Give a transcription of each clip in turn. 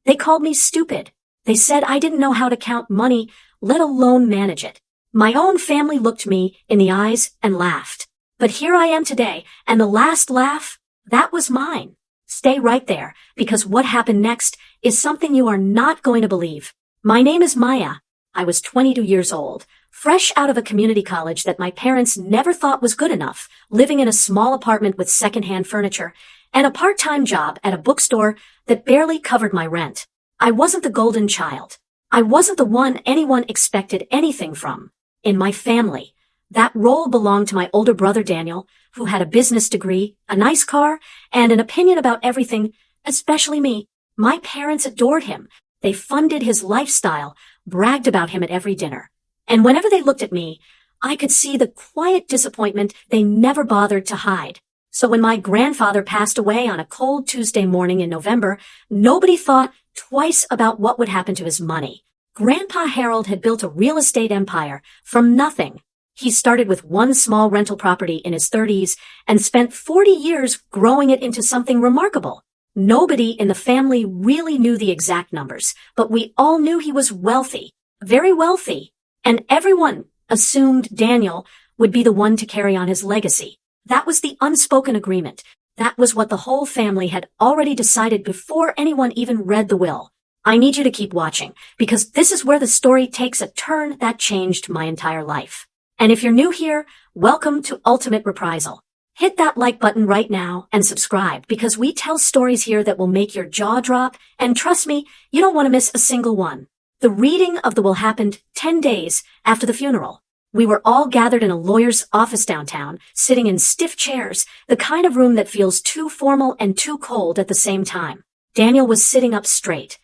They called me stupid. They said I didn't know how to count money, let alone manage it. My own family looked me in the eyes and laughed. But here I am today, and the last laugh, that was mine. Stay right there, because what happened next is something you are not going to believe. My name is Maya. I was 22 years old, fresh out of a community college that my parents never thought was good enough, living in a small apartment with secondhand furniture, and a part-time job at a bookstore that barely covered my rent. I wasn't the golden child. I wasn't the one anyone expected anything from. In my family, that role belonged to my older brother Daniel, who had a business degree, a nice car, and an opinion about everything, especially me. My parents adored him. They funded his lifestyle, bragged about him at every dinner. And whenever they looked at me, I could see the quiet disappointment they never bothered to hide. So when my grandfather passed away on a cold Tuesday morning in November, nobody thought twice about what would happen to his money. Grandpa Harold had built a real estate empire from nothing. He started with one small rental property in his 30s and spent 40 years growing it into something remarkable. Nobody in the family really knew the exact numbers, but we all knew he was wealthy, very wealthy, and everyone assumed Daniel would be the one to carry on his legacy. That was the unspoken agreement. That was what the whole family had already decided before anyone even read the will. I need you to keep watching, because this is where the story takes a turn that changed my entire life. And if you're new here, welcome to Ultimate Reprisal. Hit that like button right now and subscribe, because we tell stories here that will make your jaw drop, and trust me, you don't want to miss a single one. The reading of the will happened 10 days after the funeral. We were all gathered in a lawyer's office downtown, sitting in stiff chairs, the kind of room that feels too formal and too cold at the same time. Daniel was sitting up straight,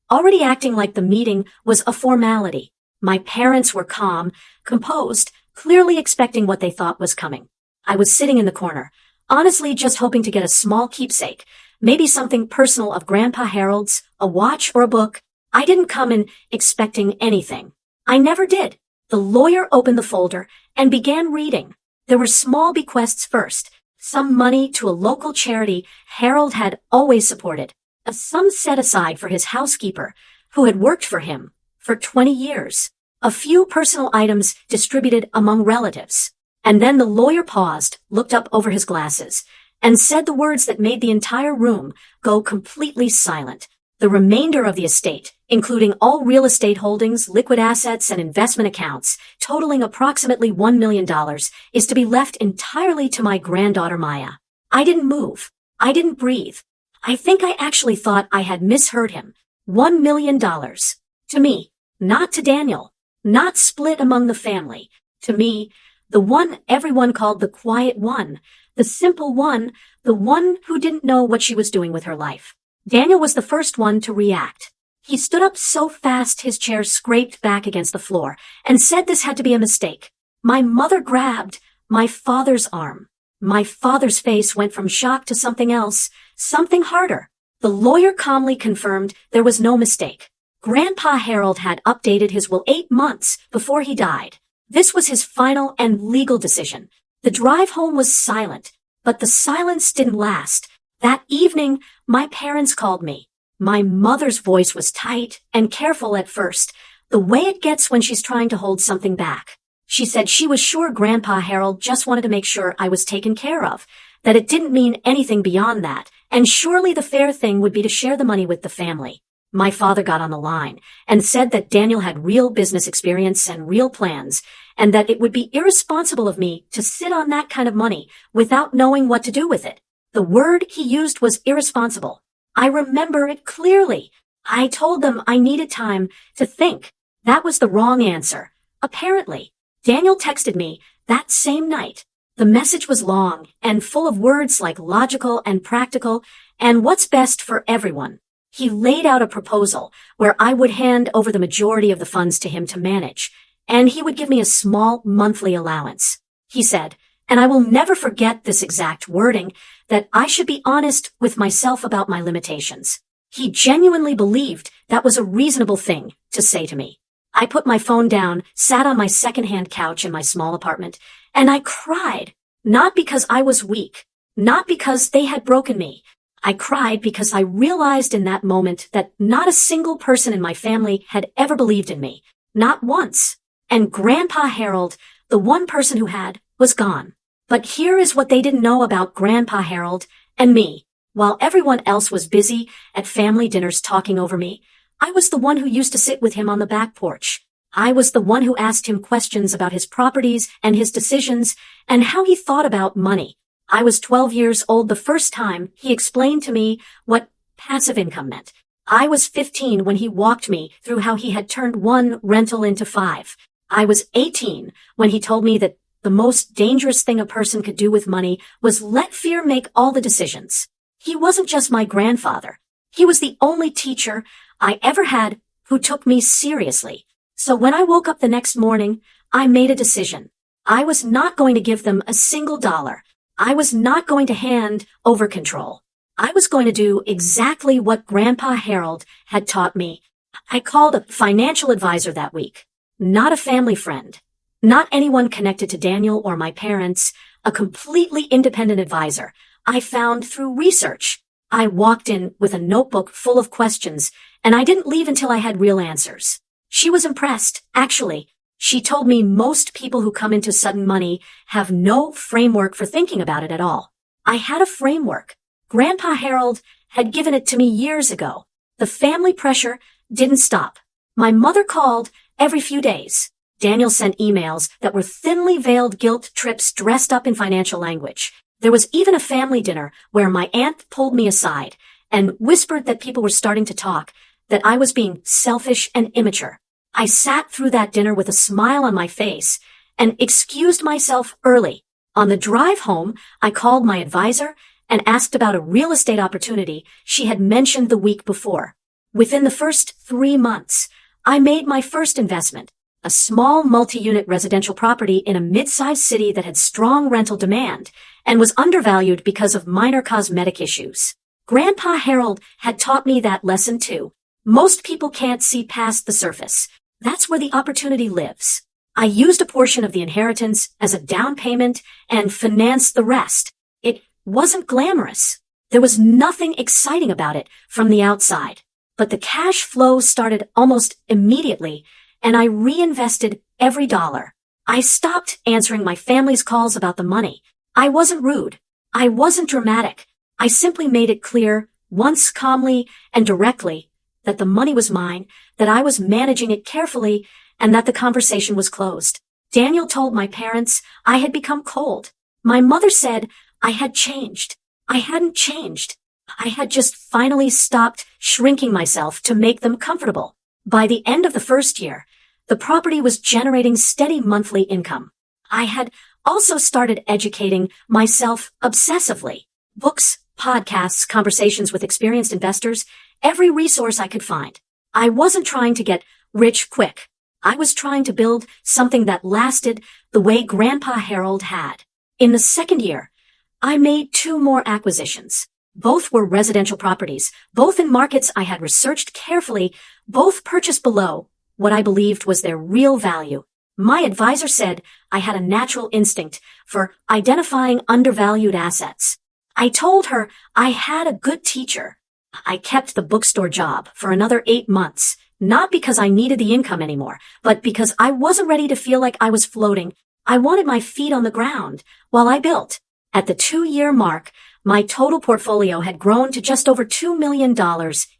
already acting like the meeting was a formality. My parents were calm, composed, clearly expecting what they thought was coming. I was sitting in the corner, honestly just hoping to get a small keepsake, maybe something personal of Grandpa Harold's, a watch or a book. I didn't come in expecting anything. I never did. The lawyer opened the folder and began reading. There were small bequests first, some money to a local charity Harold had always supported, a sum set aside for his housekeeper, who had worked for him for 20 years, a few personal items distributed among relatives. And then the lawyer paused, looked up over his glasses, and said the words that made the entire room go completely silent. The remainder of the estate, including all real estate holdings, liquid assets, and investment accounts, totaling approximately $1 million, is to be left entirely to my granddaughter Maya. I didn't move. I didn't breathe. I think I actually thought I had misheard him. $1 million. To me, not to Daniel. Not split among the family. To me, the one everyone called the quiet one, the simple one, the one who didn't know what she was doing with her life. Daniel was the first one to react. He stood up so fast his chair scraped back against the floor and said this had to be a mistake. My mother grabbed my father's arm. My father's face went from shock to something else, something harder. The lawyer calmly confirmed there was no mistake. Grandpa Harold had updated his will 8 months before he died. This was his final and legal decision. The drive home was silent, but the silence didn't last. That evening, my parents called me. My mother's voice was tight and careful at first, the way it gets when she's trying to hold something back. She said she was sure Grandpa Harold just wanted to make sure I was taken care of, that it didn't mean anything beyond that, and surely the fair thing would be to share the money with the family. My father got on the line and said that Daniel had real business experience and real plans, and that it would be irresponsible of me to sit on that kind of money without knowing what to do with it. The word he used was irresponsible. I remember it clearly. I told them I needed time to think. That was the wrong answer. Apparently, Daniel texted me that same night. The message was long and full of words like logical and practical and what's best for everyone. He laid out a proposal where I would hand over the majority of the funds to him to manage, and he would give me a small monthly allowance. He said, and I will never forget this exact wording, that I should be honest with myself about my limitations. He genuinely believed that was a reasonable thing to say to me. I put my phone down, sat on my second-hand couch in my small apartment, and I cried, not because I was weak, not because they had broken me. I cried because I realized in that moment that not a single person in my family had ever believed in me. Not once. And Grandpa Harold, the one person who had, was gone. But here is what they didn't know about Grandpa Harold and me. While everyone else was busy at family dinners talking over me, I was the one who used to sit with him on the back porch. I was the one who asked him questions about his properties and his decisions and how he thought about money. I was 12 years old the first time he explained to me what passive income meant. I was 15 when he walked me through how he had turned one rental into 5. I was 18 when he told me that the most dangerous thing a person could do with money was let fear make all the decisions. He wasn't just my grandfather. He was the only teacher I ever had who took me seriously. So when I woke up the next morning, I made a decision. I was not going to give them a single dollar. I was not going to hand over control. I was going to do exactly what Grandpa Harold had taught me. I called a financial advisor that week. Not a family friend. Not anyone connected to Daniel or my parents. A completely independent advisor I found through research. I walked in with a notebook full of questions, and I didn't leave until I had real answers. She was impressed, actually. She told me most people who come into sudden money have no framework for thinking about it at all. I had a framework. Grandpa Harold had given it to me years ago. The family pressure didn't stop. My mother called every few days. Daniel sent emails that were thinly veiled guilt trips dressed up in financial language. There was even a family dinner where my aunt pulled me aside and whispered that people were starting to talk, that I was being selfish and immature. I sat through that dinner with a smile on my face and excused myself early. On the drive home, I called my advisor and asked about a real estate opportunity she had mentioned the week before. Within the first 3 months, I made my first investment, a small multi-unit residential property in a mid-sized city that had strong rental demand and was undervalued because of minor cosmetic issues. Grandpa Harold had taught me that lesson too. Most people can't see past the surface. That's where the opportunity lives. I used a portion of the inheritance as a down payment and financed the rest. It wasn't glamorous. There was nothing exciting about it from the outside. But the cash flow started almost immediately, and I reinvested every dollar. I stopped answering my family's calls about the money. I wasn't rude. I wasn't dramatic. I simply made it clear, once calmly and directly, that the money was mine, that I was managing it carefully, and that the conversation was closed. Daniel told my parents I had become cold. My mother said I had changed. I hadn't changed. I had just finally stopped shrinking myself to make them comfortable. By the end of the first year, the property was generating steady monthly income. I had also started educating myself obsessively. Books, podcasts, conversations with experienced investors, every resource I could find. I wasn't trying to get rich quick. I was trying to build something that lasted the way Grandpa Harold had. In the second year, I made 2 more acquisitions. Both were residential properties, both in markets I had researched carefully, both purchased below what I believed was their real value. My advisor said I had a natural instinct for identifying undervalued assets. I told her I had a good teacher. I kept the bookstore job for another 8 months, not because I needed the income anymore, but because I wasn't ready to feel like I was floating. I wanted my feet on the ground while I built. At the 2-year mark, my total portfolio had grown to just over $2 million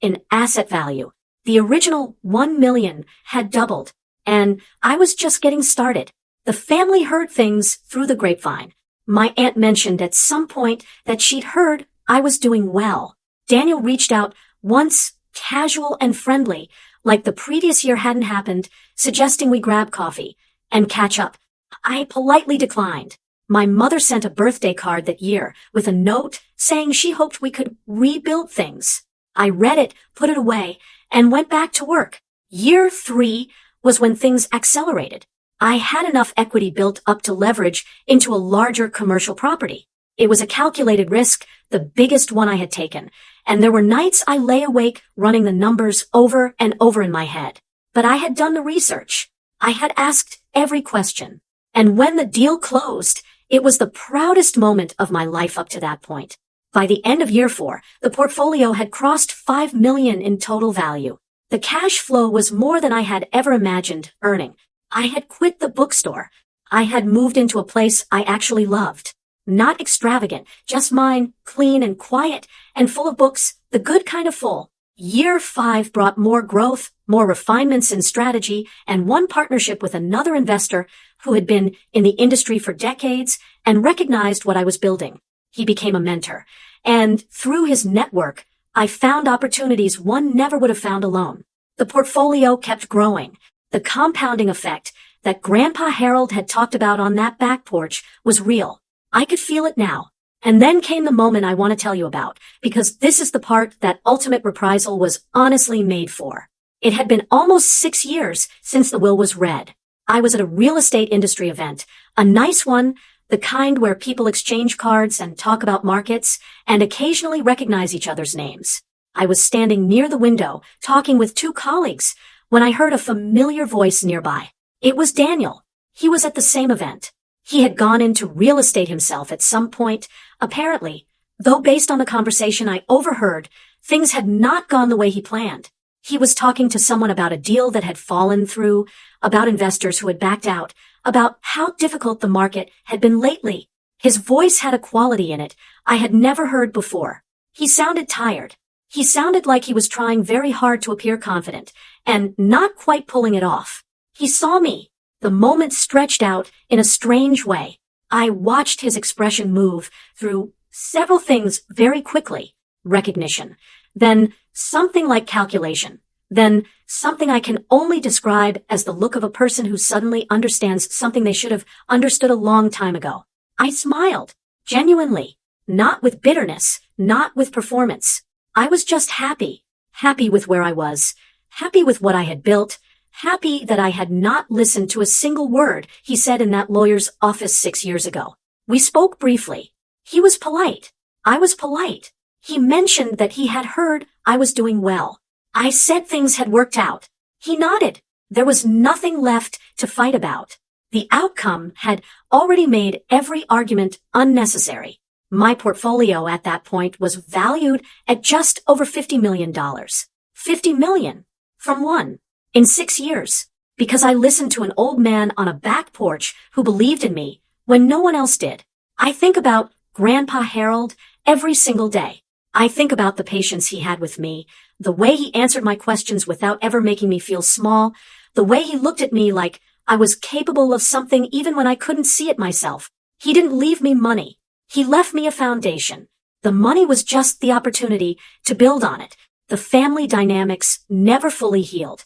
in asset value. The original $1 million had doubled, and I was just getting started. The family heard things through the grapevine. My aunt mentioned at some point that she'd heard I was doing well. Daniel reached out once, casual and friendly, like the previous year hadn't happened, suggesting we grab coffee and catch up. I politely declined. My mother sent a birthday card that year with a note saying she hoped we could rebuild things. I read it, put it away, and went back to work. Year 3 was when things accelerated. I had enough equity built up to leverage into a larger commercial property. It was a calculated risk, the biggest one I had taken, and there were nights I lay awake running the numbers over and over in my head. But I had done the research. I had asked every question. And when the deal closed, it was the proudest moment of my life up to that point. By the end of year 4, the portfolio had crossed $5 million in total value. The cash flow was more than I had ever imagined earning. I had quit the bookstore. I had moved into a place I actually loved. Not extravagant, just mine, clean and quiet, and full of books, the good kind of full. Year 5 brought more growth, more refinements in strategy, and one partnership with another investor who had been in the industry for decades and recognized what I was building. He became a mentor, and through his network, I found opportunities one never would have found alone. The portfolio kept growing. The compounding effect that Grandpa Harold had talked about on that back porch was real. I could feel it now. And then came the moment I want to tell you about, because this is the part that Ultimate Reprisal was honestly made for. It had been almost 6 years since the will was read. I was at a real estate industry event, a nice one, the kind where people exchange cards and talk about markets and occasionally recognize each other's names. I was standing near the window, talking with 2 colleagues, when I heard a familiar voice nearby. It was Daniel. He was at the same event. He had gone into real estate himself at some point, apparently, though based on the conversation I overheard, things had not gone the way he planned. He was talking to someone about a deal that had fallen through, about investors who had backed out, about how difficult the market had been lately. His voice had a quality in it I had never heard before. He sounded tired. He sounded like he was trying very hard to appear confident, and not quite pulling it off. He saw me. The moment stretched out in a strange way. I watched his expression move through several things very quickly. Recognition. Then something like calculation. Then something I can only describe as the look of a person who suddenly understands something they should have understood a long time ago. I smiled. Genuinely. Not with bitterness. Not with performance. I was just happy. Happy with where I was. Happy with what I had built. Happy that I had not listened to a single word he said in that lawyer's office 6 years ago. We spoke briefly. He was polite. I was polite. He mentioned that he had heard I was doing well. I said things had worked out. He nodded. There was nothing left to fight about. The outcome had already made every argument unnecessary. My portfolio at that point was valued at just over $50 million. $50 million. From one. In 6 years. Because I listened to an old man on a back porch who believed in me when no one else did. I think about Grandpa Harold every single day. I think about the patience he had with me, the way he answered my questions without ever making me feel small, the way he looked at me like I was capable of something even when I couldn't see it myself. He didn't leave me money. He left me a foundation. The money was just the opportunity to build on it. The family dynamics never fully healed.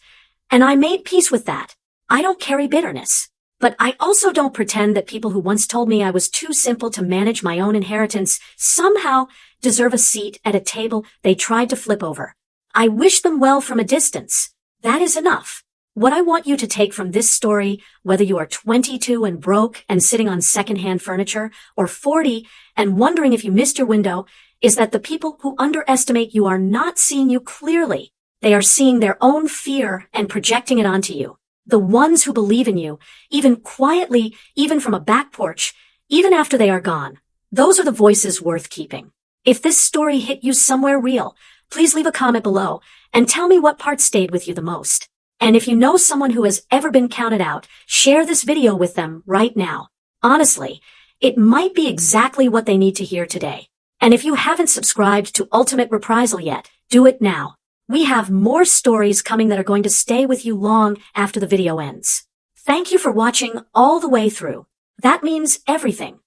And I made peace with that. I don't carry bitterness. But I also don't pretend that people who once told me I was too simple to manage my own inheritance somehow deserve a seat at a table they tried to flip over. I wish them well from a distance. That is enough. What I want you to take from this story, whether you are 22 and broke and sitting on secondhand furniture, or 40 and wondering if you missed your window, is that the people who underestimate you are not seeing you clearly. They are seeing their own fear and projecting it onto you. The ones who believe in you, even quietly, even from a back porch, even after they are gone, those are the voices worth keeping. If this story hit you somewhere real, please leave a comment below and tell me what part stayed with you the most. And if you know someone who has ever been counted out, share this video with them right now. Honestly, it might be exactly what they need to hear today. And if you haven't subscribed to Ultimate Reprisal yet, do it now. We have more stories coming that are going to stay with you long after the video ends. Thank you for watching all the way through. That means everything.